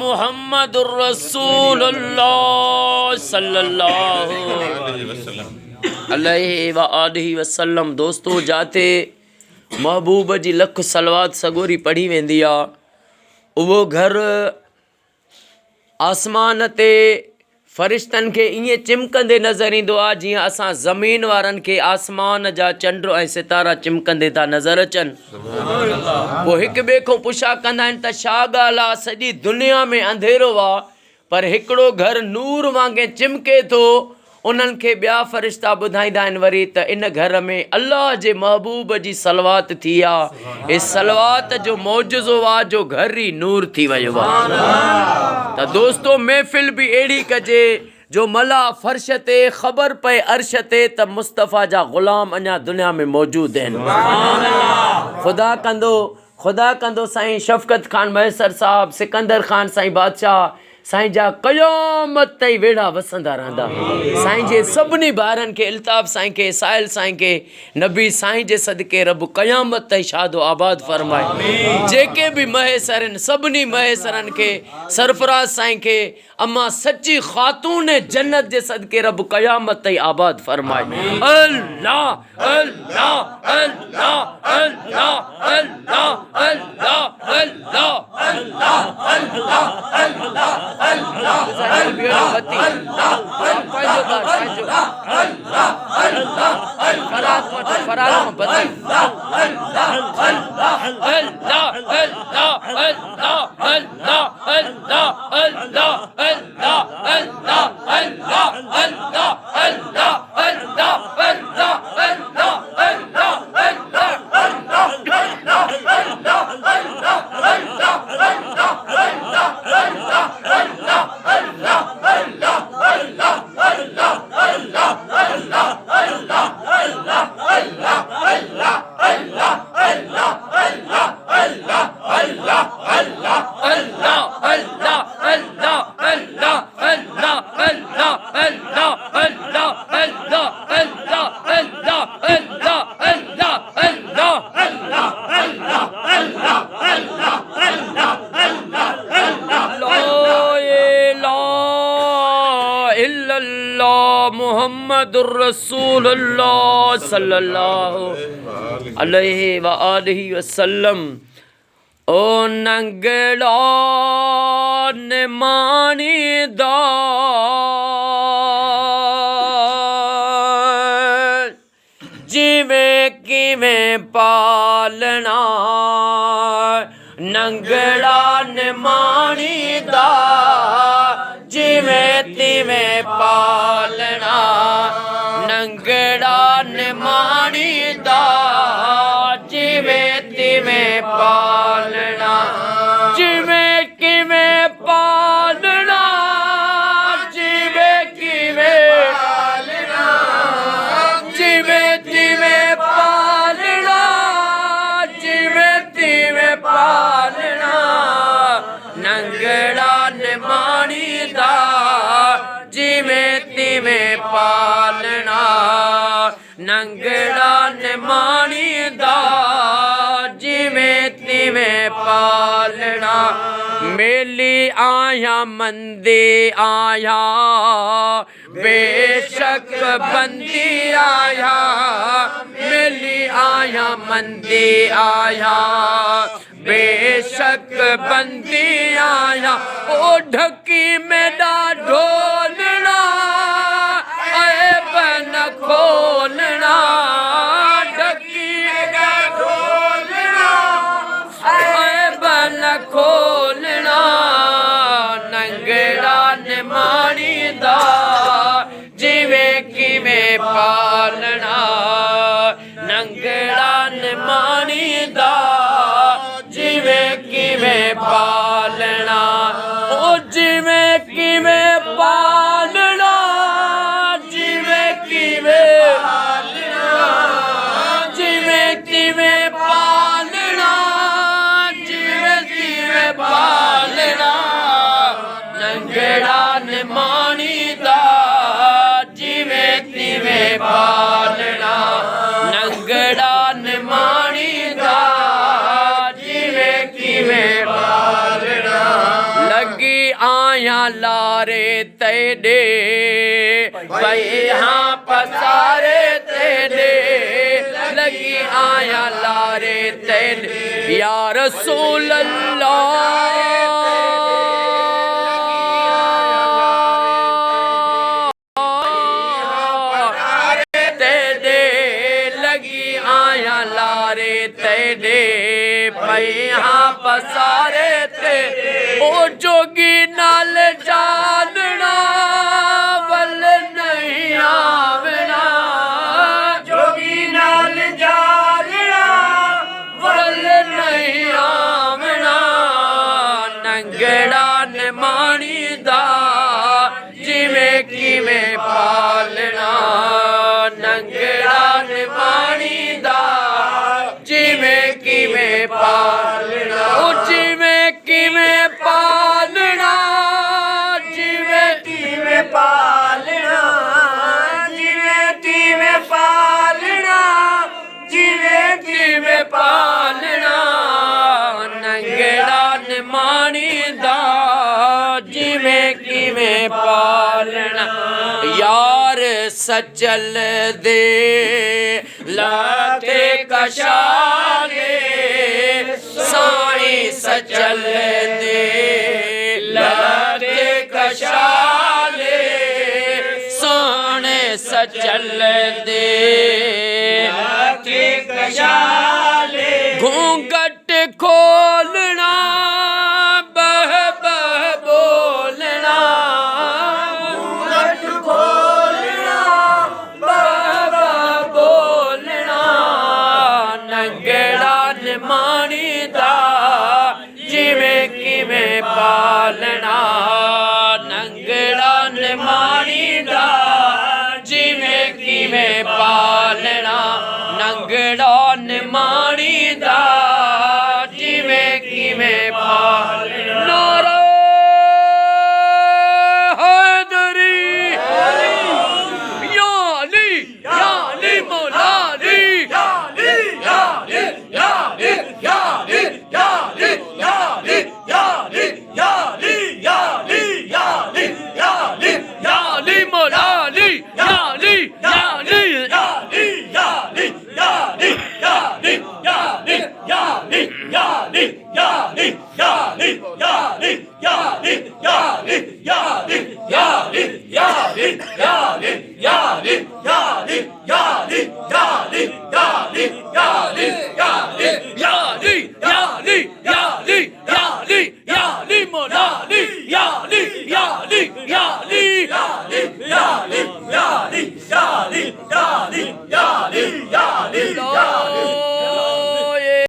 मुहम्मदुर रसूलुल्लाह सल्लल्लाहु अलैहि व आलिहि वसल्लम। दोस्तों, जाते महबूब जी लख सलवात सगोरी पढ़ी वेंदी आहे, उहो घर आसमान ते फ़रिश्तनि खे ईअं चिमकंदे नज़र ईंदो आहे जीअं असां ज़मीन वारनि खे आसमान जा चंड ऐं सितारा चिमकंदे था नज़र अचनि। पोइ हिक ॿिए खां पुछा कंदा आहिनि त छा ॻाल्हि आहे, सॼी दुनिया में अंधेरो आहे पर हिकिड़ो घर नूर वांगुरु चिमके थो। उन्हनि खे ॿिया फ़रिश्ता ॿुधाईंदा आहिनि वरी त इन घर में अल्लाह जे महबूब जी सलवात थी आहे। इस सलवात जो मौजज़ो आहे जो घर ई नूर थी वियो आहे। त दोस्तों, महफ़िल बि अहिड़ी कजे जो मला फ़र्श ते ख़बर पए अर्श ते त मुस्तफ़ा जा ग़ुलाम अञा दुनिया में मौजूदु आहिनि। ख़ुदा कंदो साईं शफ़क़त ख़ान मैसर साहब, सिकंदर ख़ान साईं बादशाह, साईं जा क़यामत ताईं वेड़ा वसंदा रहंदा। साईं जे सभिनी ॿारनि खे इल्ताफ़ साईं खे, साहिल साईं खे, नबी साईं जे सदके रब क़यामत ताईं शादो आबाद फ़रमाए। जेके बि महेसर आहिनि सभिनी महेसरनि खे, सरफराज साईं खे, अम्मा सच्ची ख़ातून जन्नत जे सदके रब क़यामत ताईं आबाद फ़रमाए। अल्लाह अल्लाह अल्लाह अल्लाह अल्लाह अल्लाह अल्लाह अल्लाह अल्लाह मुहम्मदुर रसूलुल्लाह सल्लल्लाहु अलैहि व आलिहि वसल्लम। ओ नंगड़ा निमानी दा जिवें किवें पालना, नंगड़ा निमानी दा जिवें तिवें पालना, नंगड़ा निमानी दा जिवें तिवें पालना, जिवें किवें पालना, जिवें किवें पालना, जिवें तिवें ਨੰਗੜਾ ਨਿਮਾਣੀ ਦਾ ਜਿਵੇਂ ਤਿਵੇਂ ਪਾਲਣਾ ਮੇਲੀ ਆਇਆ ਮੰਦੀ ਆਇਆ बेशक बंदी आया मिली आया मंदी आया बेशक बंदी आया ओ ढकी मेरा ढोलना ऐ बन खोलना ढकी मेरा ढोलना ऐ बन खोलना नंगड़ा निमाणी दा जिवें किवें पालना नंगड़ा निमाणी दा जिवें किवें पालना ओ जिवें किवें पालना जिवें किवें पालना जिवें किवें पालना जिवें किवें पालना नंगड़ा निमाणी दा पालना नंगड़ा निमाणी दा जिवें किवें पालना लगी आया लारे तेरे पई हाँ पसारे तेरे लगी आया लारे तेरे या रसूल अल्लाह तेरे पैहा पसारे ते ओ जोगी नाल जालना वल नहीं आवना जोगी नाल जालना वल नहीं आवना नंगड़ा निमाणी दा जिवें किवें पालना नंगड़ा निमाणी दा जिवें किवें पालना ओ जिवें किवें पालना जिवें किवें पालना जिवें किवें पालना जिवें किवें पालना नंगड़ा निमाणी दा जिवें किवें पालना यार सचल दे लाते कशाले साई सचल दे लाते कशाले सोने सचल दे लाते कशाले घूंघट खोलना बह बह बोलना घूंघट खोलना बह बह बोलना नंगड़ा निमाणी दा जिवें किवें पालना नंगड़ा निमाणी दा जिवें किवें पालना नंगड़ा निमाणी दा जिवें किवें पालना नारा हैदरी या अली मौला अली या अली या अली या अली या अली या अली या अली या अली या अली या अली या अली या अली या अली मौला अली या